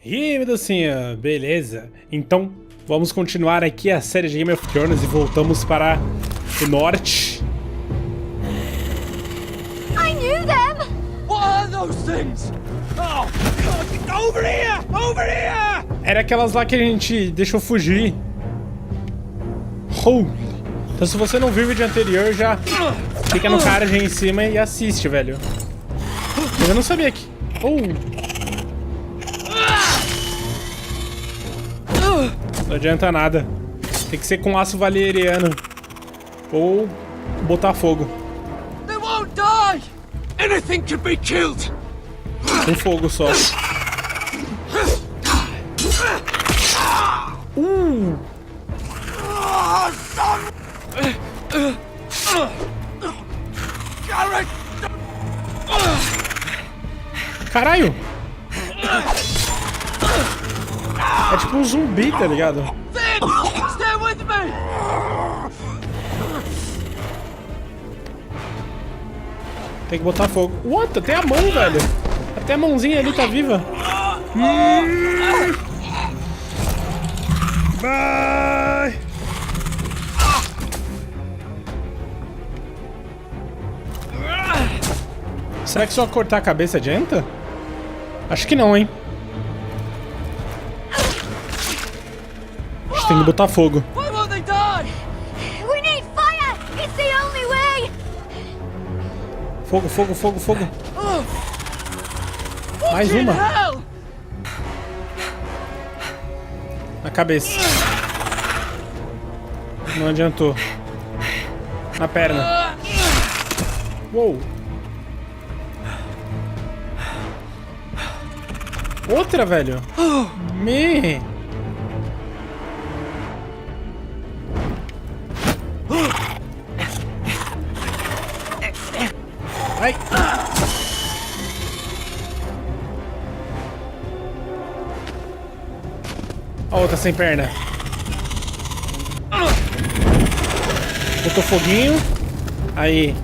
E aí, meu docinho, beleza? Então, vamos continuar aqui a série de Game of Thrones e voltamos para o norte. I knew them! What are those things? Oh, God, over here! Over here! Era aquelas lá que a gente deixou fugir. Holy. Então se você não viu o vídeo anterior, já clica no card aí em cima e assiste, velho. Eu não sabia que... Não adianta nada. Tem que ser com aço valeriano. Ou botar fogo. They won't die! Anything can be killed! Com fogo só. Caralho! É tipo um zumbi, tá ligado? Stay with me! Tem que botar fogo. What? Tem a mão, velho. Até a mãozinha ali tá viva. Vai! Será que só cortar a cabeça adianta? Acho que não, hein? Acho que tem que botar fogo. Why won't they die? We need fire! It's the only way! Fogo, fogo, fogo, fogo. Mais uma. Hell! Na cabeça. Não adiantou. Na perna. Uou. Outra, velho. Me. Ai. A outra sem perna. Botou foguinho. Aí.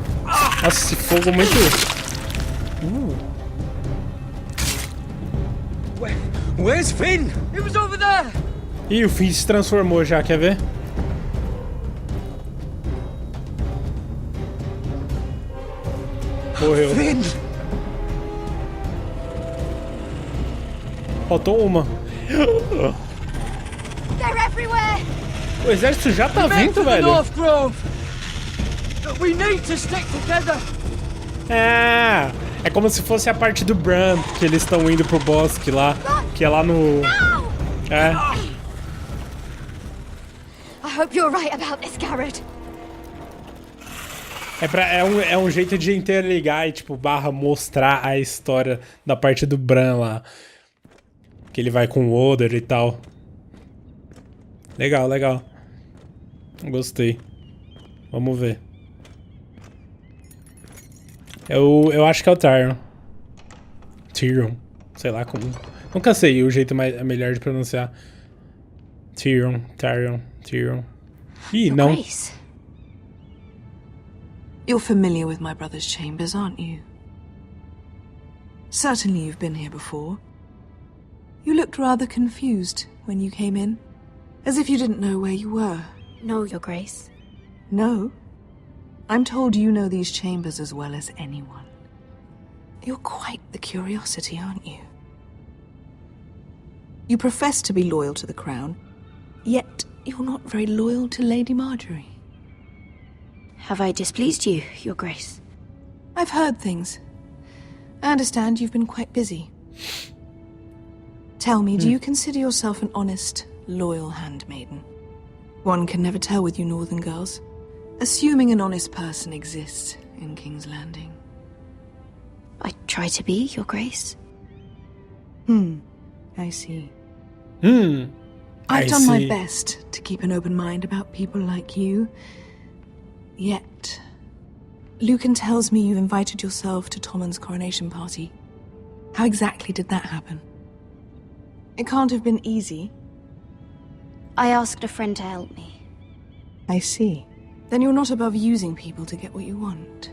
Nossa, esse fogo muito... Where's Finn? He was over there! Ih, o Finn se transformou já, quer ver? Morreu. Finn! Faltou uma. They're everywhere! O exército já tá Back vindo, to the velho. North Grove! We need to stick together! É como se fosse a parte do Bran, que eles estão indo pro bosque lá, que é lá no... É. I hope you're right about this, Garrett. É um jeito de interligar e, tipo, mostrar a história da parte do Bran lá. Que ele vai com o Oder e tal. Legal, legal. Gostei. Vamos ver. Eu acho que é o Tyrion. Tyrion. Sei lá como. Nunca sei o jeito melhor de pronunciar. Tyrion. Ih, não. Grace. You're familiar with my brother's chambers, aren't you? Certainly you've been here before. You looked rather confused when you came in, as if you didn't know where you were. No, Your Grace. No? I'm told you know these chambers as well as anyone. You're quite the curiosity, aren't you? You profess to be loyal to the crown, yet you're not very loyal to Lady Marjorie. Have I displeased you, Your Grace? I've heard things. I understand you've been quite busy. Tell me, do you consider yourself an honest, loyal handmaiden? One can never tell with you northern girls. Assuming an honest person exists in King's Landing. I try to be, Your Grace. I see. I I've done my see. best to keep an open mind about people like you. Yet, Lucan tells me you've invited yourself to Tommen's coronation party. How exactly did that happen? It can't have been easy. I asked a friend to help me. I see. Then you're not above using people to get what you want.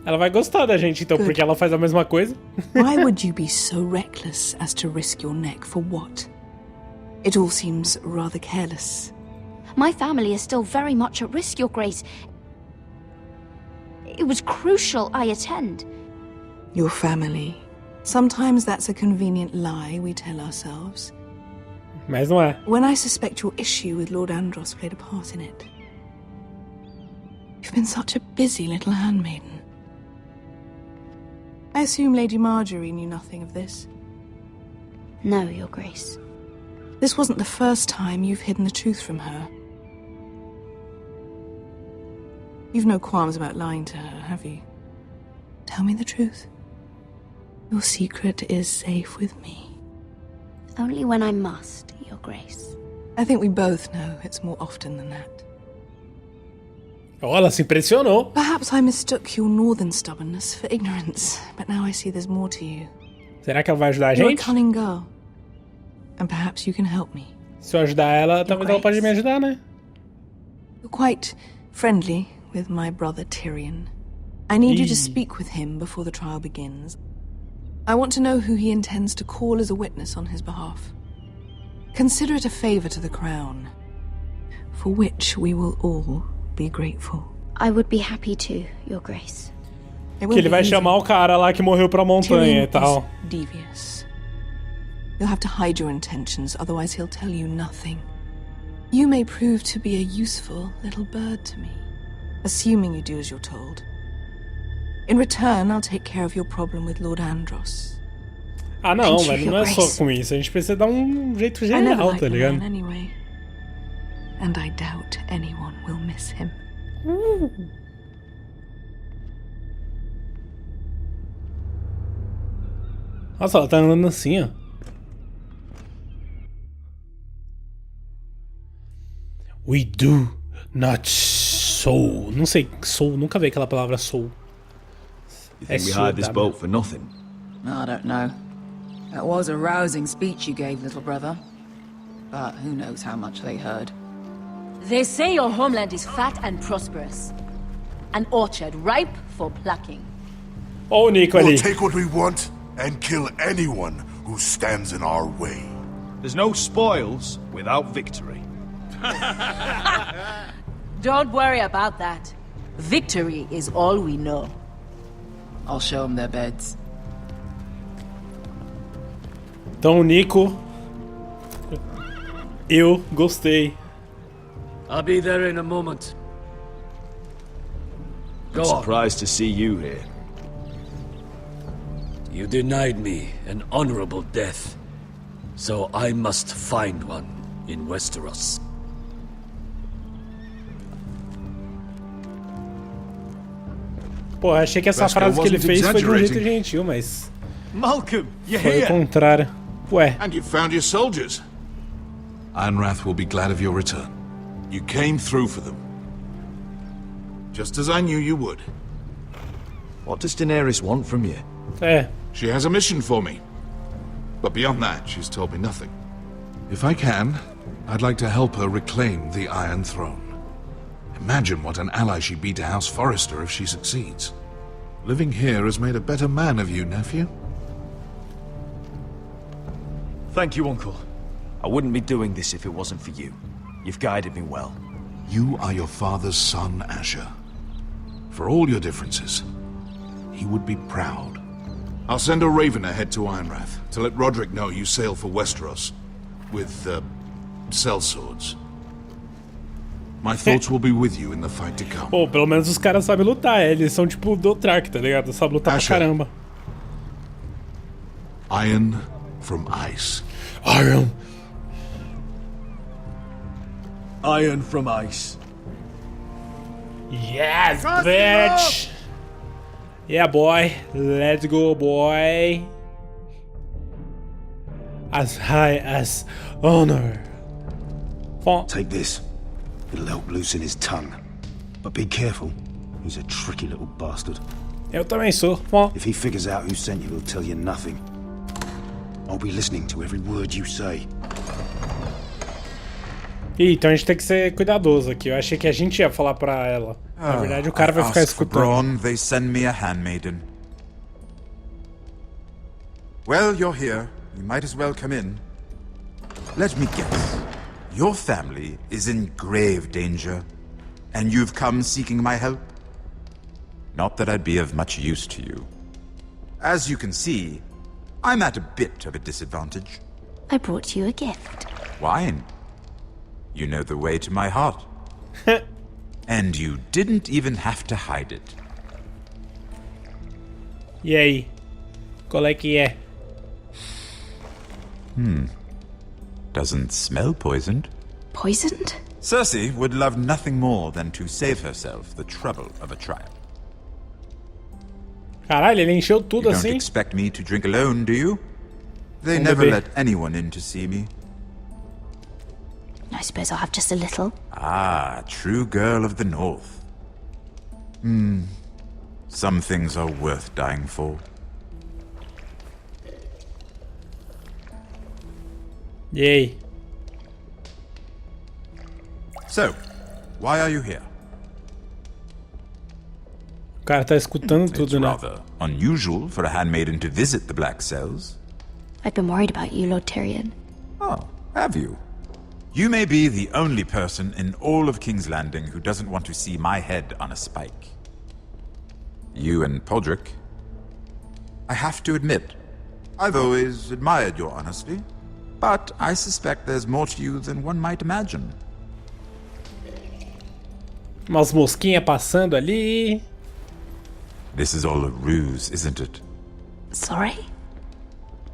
Ela vai gostar da gente, então, porque ela faz a mesma coisa. Why would you be so reckless as to risk your neck for what? It all seems rather careless. My family is still very much at risk, Your Grace. It was crucial I attend. Your family. Sometimes that's a convenient lie we tell ourselves. Mas não é. When I suspect your issue with Lord Andros played a part in it. You've been such a busy little handmaiden. I assume Lady Marjorie knew nothing of this. No, Your Grace. This wasn't the first time you've hidden the truth from her. You've no qualms about lying to her, have you? Tell me the truth. Your secret is safe with me. Only when I must, Your Grace. I think we both know it's more often than that. Oh, ela se impressionou. Perhaps I mistook your northern stubbornness for ignorance, but now I see there's more to you. Será que ela vai ajudar a You're a gente? cunning girl, and perhaps you can help me. Se eu ajudar ela, talvez ela pode me ajudar, né? You're quite friendly with my brother Tyrion. I need you to speak with him before the trial begins. I want to know who he intends to call as a witness on his behalf. Consider it a favor to the crown, for which we will all be grateful. I would be happy to, Your Grace. Que ele vai chamar o cara lá que morreu pra montanha e tal. Devious. You'll have to hide your intentions, otherwise he'll tell you nothing. You may prove to be a useful little bird to me, assuming you do as you're told. In return, I'll take care of your problem with Lord Andros. Ah, não, velho, não é só com isso. A gente precisa dar jeito geral, tá ligado? Anyway. And I doubt anyone will miss him. Nossa, ela tá andando assim, ó. We do not soul. Não sei, soul, nunca vi aquela palavra soul. You think we hired this boat for nothing? I don't know. That was a rousing speech you gave, little brother. But who knows how much they heard. They say your homeland is fat and prosperous. An orchard ripe for plucking. Oh, Nico ali. We'll take what we want and kill anyone who stands in our way. There's no spoils without victory. Don't worry about that. Victory is all we know. I'll show them their beds. Então, Nico, eu gostei. I'll be there in a moment. I'm surprised to see you here. You denied me an honorable death, so I must find one in Westeros. Pô, achei que essa frase que ele fez foi de um jeito gentil, mas Malcolm, you're foi o here. contrário. Ué, And you found your soldiers. Ironrath will be glad of your return. You came through for them. Just as I knew you would. What does Daenerys want from you? é. She has a mission for me. But beyond that, she's told me nothing. If I can, I'd like to help her reclaim the Iron Throne. Imagine what an ally she'd be to House Forrester if she succeeds. Living here has made a better man of you, nephew. Thank you, Uncle. I wouldn't be doing this if it wasn't for you. You've guided me well. You are your father's son, Asher. For all your differences, he would be proud. I'll send a raven ahead to Ironrath to let Roderick know you sail for Westeros with, sellswords. My thoughts will be with you in the fight to come. Pô, pelo menos os caras sabem lutar. Eles são tipo do Dothraki, tá ligado? Sabem lutar pra caramba. Iron from ice. Iron. Iron from ice. Yes, bitch! Yeah, boy. Let's go, boy. As high as honor. Take this. It'll help loosen his tongue. But be careful. He's a tricky little bastard. Eu também sou. If he figures out who sent you, he'll tell you nothing. I'll be listening to every word you say. Ih, então a gente tem que ser cuidadoso aqui. Eu achei que a gente ia falar pra ela. Na verdade, o cara vai ficar escutando. Braun, they send me a handmaiden. Well, you're here. You might as well come in. Let me guess. Your family is in grave danger, and you've come seeking my help? Not that I'd be of much use to you. As you can see, I'm at a bit of a disadvantage. I brought you a gift. Wine. You know the way to my heart. And you didn't even have to hide it. E aí? Qual é que é? Doesn't smell poisoned. Poisoned? Cersei would love nothing more than to save herself the trouble of a trial. Caralho, ele encheu tudo You don't assim? expect me to drink alone, do you? They never beber. let anyone in to see me. I suppose I'll have just a little. Ah, true girl of the North. Some things are worth dying for. E aí? So, why are you here? O cara tá escutando It's tudo, né? rather unusual for a handmaiden to visit the Black Cells. I've been worried about you, Lord Tyrion. Oh, have you? You may be the only person in all of King's Landing who doesn't want to see my head on a spike. You and Podrick. I have to admit, I've always admired your honesty, but I suspect there's more to you than one might imagine. Umas mosquinhas passando ali. This is all a ruse, isn't it? Sorry?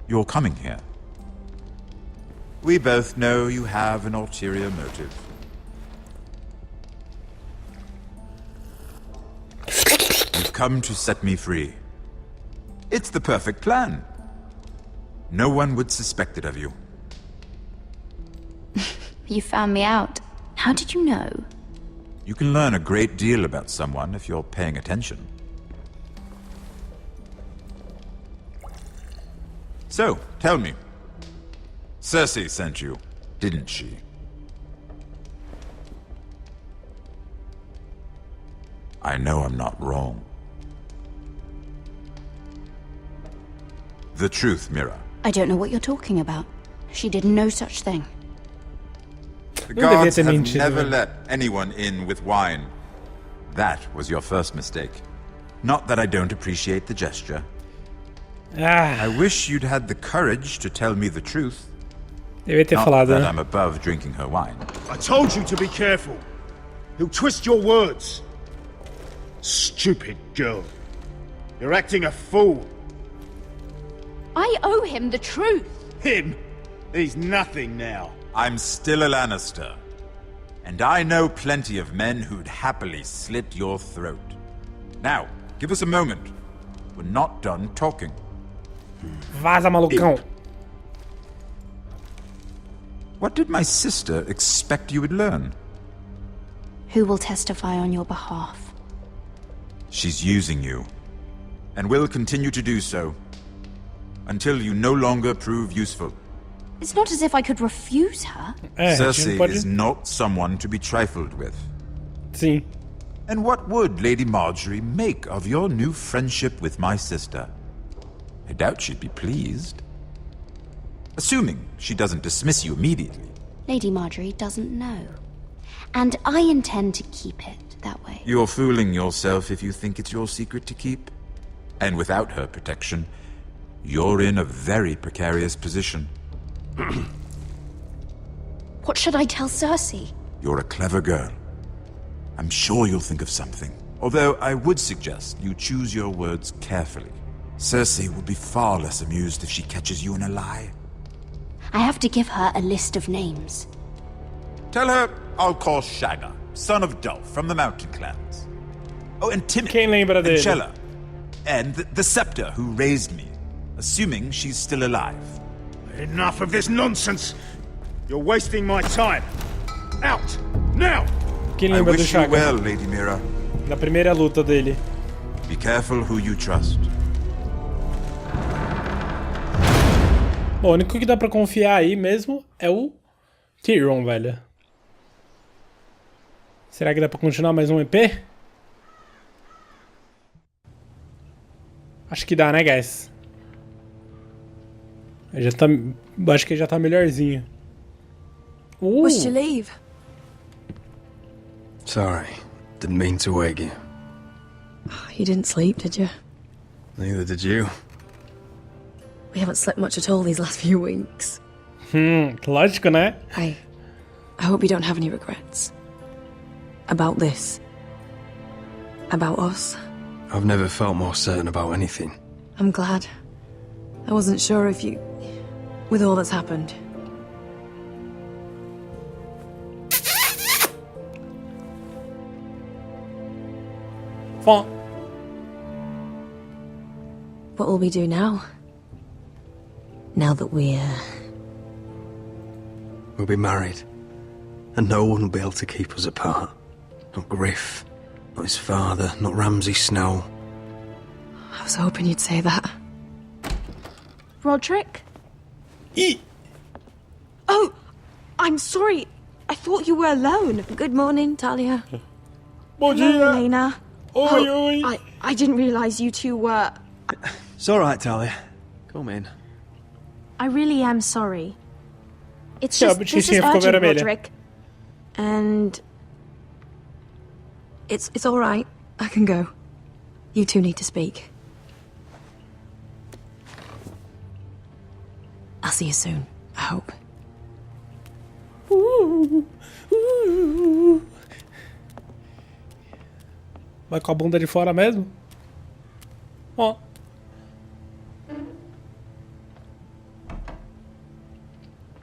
You're coming here. We both know you have an ulterior motive. You've come to set me free. It's the perfect plan. No one would suspect it of you. You found me out. How did you know? You can learn a great deal about someone if you're paying attention. So, tell me. Cersei sent you, didn't she? I know I'm not wrong. The truth, Mira. I don't know what you're talking about. She did no such thing. The Não devia guards ter have mentido, never né? let anyone in with wine. That was your first mistake. Not that I don't appreciate the gesture. I Ah, wish you'd had the courage to tell me the truth. devia ter Not falado, that né? I'm above drinking her wine. I told you to be careful. He'll twist your words. Stupid girl. You're acting a fool. I owe him the truth. Him? He's nothing now. I'm still a Lannister. And I know plenty of men who'd happily slit your throat. Now, give us a moment. We're not done talking. Vaza, malucão. What did my sister expect you would learn? Who will testify on your behalf? She's using you. And will continue to do so. Until you no longer prove useful. It's not as if I could refuse her. É, a gente não Cersei pode... is not someone to be trifled with. Sim. And what would Lady Marjorie make of your new friendship with my sister? I doubt she'd be pleased. Assuming she doesn't dismiss you immediately. Lady Marjorie doesn't know. And I intend to keep it that way. You're fooling yourself if you think it's your secret to keep. And without her protection, you're in a very precarious position. What should I tell Cersei? You're a clever girl. I'm sure you'll think of something. Although I would suggest you choose your words carefully. Cersei will be far less amused if she catches you in a lie. I have to give her a list of names. Tell her I'll call Shagga, son of Dolph from the Mountain Clans. Oh, and Timmy. Quem lembra and dele? Chella. And the Scepter who raised me, assuming she's still alive. Enough of this nonsense. You're wasting my time. Out! Now! Quem I lembra do wish you Chaga? well, Lady Mira. Na primeira luta dele. Be careful who you trust. Bom, o único que dá pra confiar aí mesmo é o Tyrion, velho. Será que dá pra continuar mais um EP? Acho que dá, né, guys? Já tá, acho que já tá melhorzinho. What's your leave? Sorry, didn't mean to wake you. You didn't sleep, did you? Neither did you. We haven't slept much at all these last few weeks. Lógico, né? I hope you don't have any regrets. About this. About us. I've never felt more certain about anything. I'm glad. I wasn't sure if you... with all that's happened. What will we do now? Now that we're... We'll be married. And no one will be able to keep us apart. Not Griff, not his father, not Ramsay Snow. I was hoping you'd say that. Roderick? Oh, I'm sorry. I thought you were alone. Good morning, Talia. Bom Hello, dia. Elena. Oi, oi. I didn't realize you two were... It's all right, Talia. Come in. I really am sorry. It's Yeah, just, but this she's is here for urgent, vermelha. Roderick. And... It's all right. I can go. You two need to speak. I'll see you soon, I hope. Vai com a bunda de fora mesmo? Ó.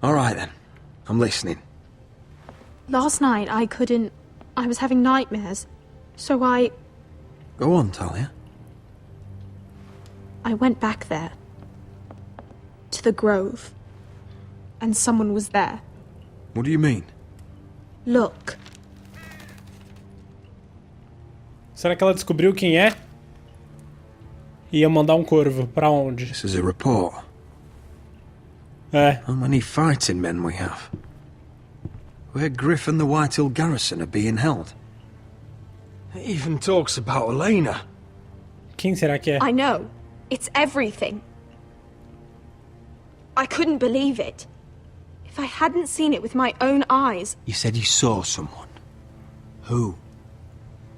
All right, then. I'm listening. Last night I couldn't... I was having nightmares. So I Go on, Talia. went back there. To the grove. And someone was there. What do you mean? Look. Será que ela descobriu quem é? Ia mandar um corvo. Pra onde? This is a report. É. How many fighting men we have? Where Griff and the Whitehill garrison are being held. It even talks about Elena. Quem será que é? I know. It's everything. I couldn't believe it. If I hadn't seen it with my own eyes... You said you saw someone. Who?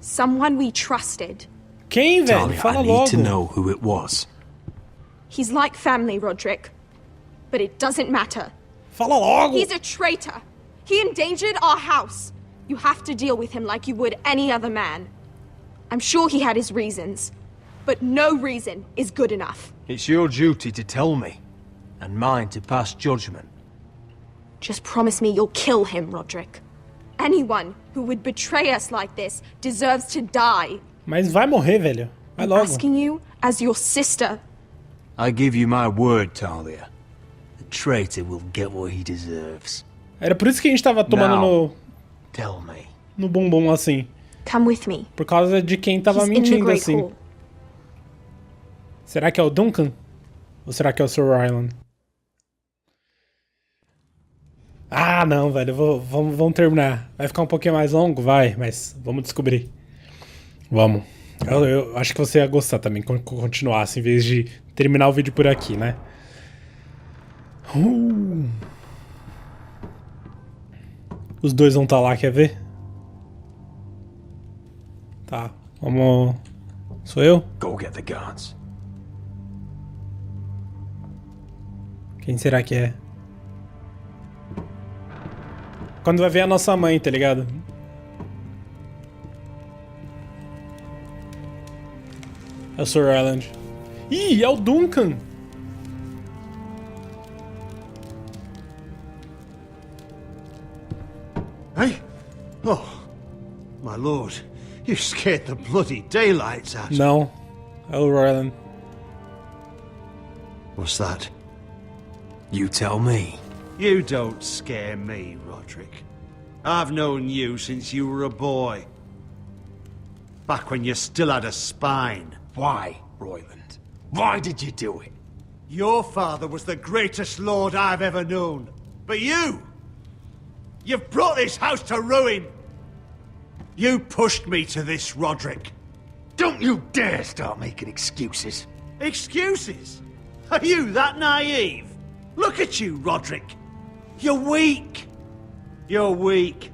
Someone we trusted. Quem, velho? Talia, Fala I need logo. to know who it was. He's like family, Roderick. But it doesn't matter. Fala logo. He's a traitor. He endangered our house. You have to deal with him like you would any other man. I'm sure he had his reasons. But no reason is good enough. It's your duty to tell me. And mine to pass judgment. Just promise me you'll kill him, Roderick. Anyone who would betray us like this deserves to die. Mas vai morrer, velho. Vai I'm logo. asking you as your sister. I give you my word, Talia. The traitor will get what he deserves. Era por isso que a gente tava tomando Now, tell me. no bumbum assim. Come with me. Por causa de quem tava He's in the mentindo Great assim. Hall. Será que é o Duncan? Ou será que é o Sir Rylan? Ah, não, velho. Vamos terminar. Vai ficar um pouquinho mais longo? Vai, mas vamos descobrir. Vamos. Eu acho que você ia gostar também, continuasse, em vez de terminar o vídeo por aqui, né? Os dois vão estar lá, quer ver? Tá, vamos... Sou eu? Go get the guards. Quem será que é? Quando vai ver a nossa mãe, tá ligado? É o Sir Island. Ih, é o Duncan! Hey? Oh, my lord. You scared the bloody daylights out of me. Não, é o Rylan. What's that? You tell me. You don't scare me, Roderick. I've known you since you were a boy. Back when you still had a spine. Why, Royland? Why did you do it? Your father was the greatest lord I've ever known. But you've brought this house to ruin. You pushed me to this, Roderick. Don't you dare start making excuses. Excuses? Are you that naive? Look at you, Roderick. You're weak. You're weak.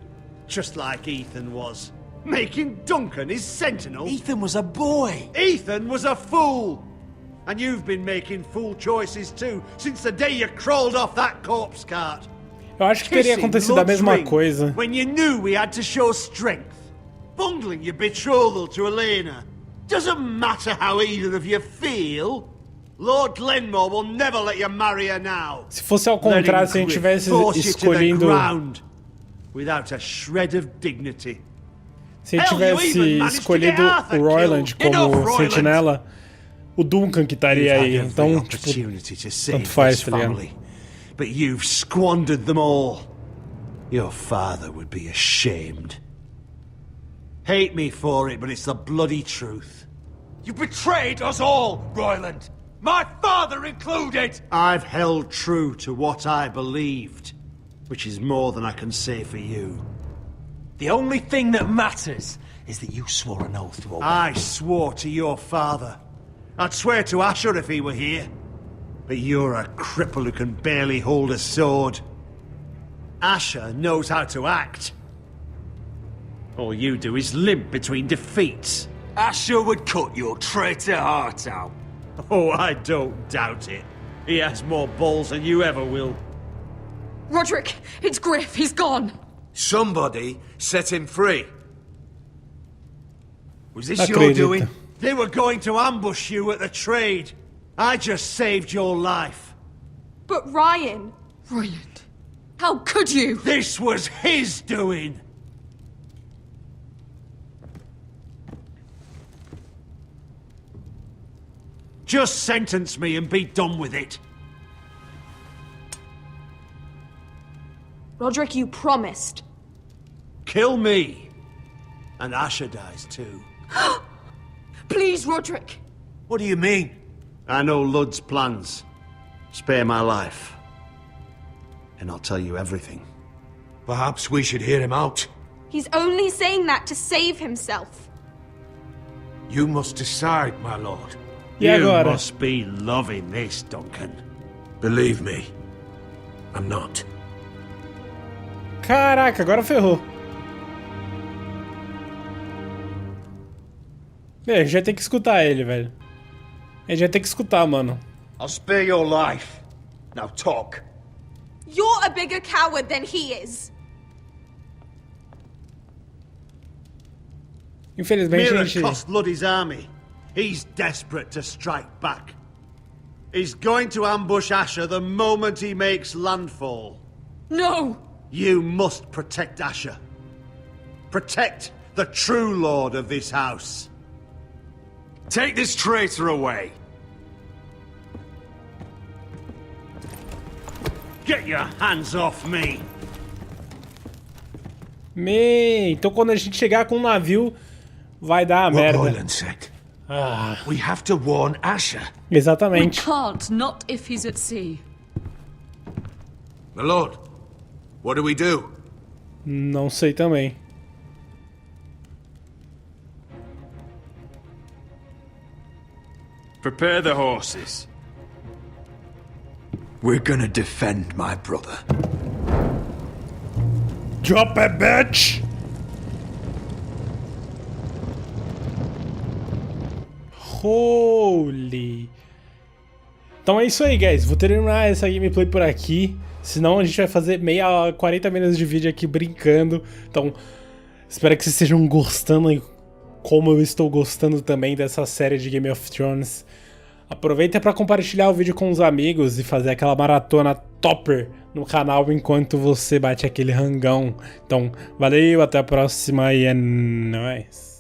Just like Ethan was. Making Duncan his sentinel. Ethan was a boy. Ethan was a fool. And you've been making fool choices too, since the day you crawled off that corpse cart. Eu acho que teria acontecido a mesma coisa. When you knew we had to show strength. Bungling your betrothal to Elena. Doesn't matter how either of you feel. Lord Glenmore will never let you marry her now. Se fosse ao contrário, se a gente tivesse escolhendo... Without a shred of dignity. Se a gente tivesse escolhido o Royland como sentinela, o Duncan que estaria aí. Então, tipo, tanto faz, tá ligado? But you've squandered them all. Your father would be ashamed. Hate me for it, but it's the bloody truth. You betrayed us all, Royland. My father included. I've held true to what I believed, which is more than I can say for you. The only thing that matters is that you swore an oath to obey. I swore to your father. I'd swear to Asher if he were here. But you're a cripple who can barely hold a sword. Asher knows how to act. All you do is limp between defeats. Asher would cut your traitor heart out. Oh, I don't doubt it. He has more balls than you ever will. Roderick, it's Griff. He's gone. Somebody set him free. Was this your doing? They were going to ambush you at the trade. I just saved your life. But Ryan... Royland, how could you? This was his doing. Just sentence me and be done with it. Roderick, you promised. Kill me. And Asher dies too. Please, Roderick. What do you mean? I know Ludd's plans. Spare my life. And I'll tell you everything. Perhaps we should hear him out. He's only saying that to save himself. You must decide, my lord. You must be loving this, Duncan. Believe me, I'm not. Caraca, agora ferrou. A gente vai ter que escutar ele, velho. A gente vai ter que escutar, mano. I'll spare your life. Now talk. You're a bigger coward than he is. Infelizmente, Mira a gente... cost Luddy's army. He's desperate to strike back. He's going to ambush Asher the moment he makes landfall. No! You must protect Asher. Protect the true lord of this house. Take this traitor away. Get your hands off me. Então quando a gente chegar com um navio, vai dar a merda. We have to warn Asher. Exatamente. We can't, not if he's at sea. My lord, what do we do? Não sei também. Prepare the horses. We're gonna defend my brother. Drop it, bitch! Holy! Então é isso aí, guys. Vou terminar essa gameplay por aqui. Senão a gente vai fazer 40 minutos de vídeo aqui brincando. Então, espero que vocês estejam gostando, como eu estou gostando também dessa série de Game of Thrones. Aproveita para compartilhar o vídeo com os amigos e fazer aquela maratona topper no canal enquanto você bate aquele rangão. Então, valeu, até a próxima e é nóis!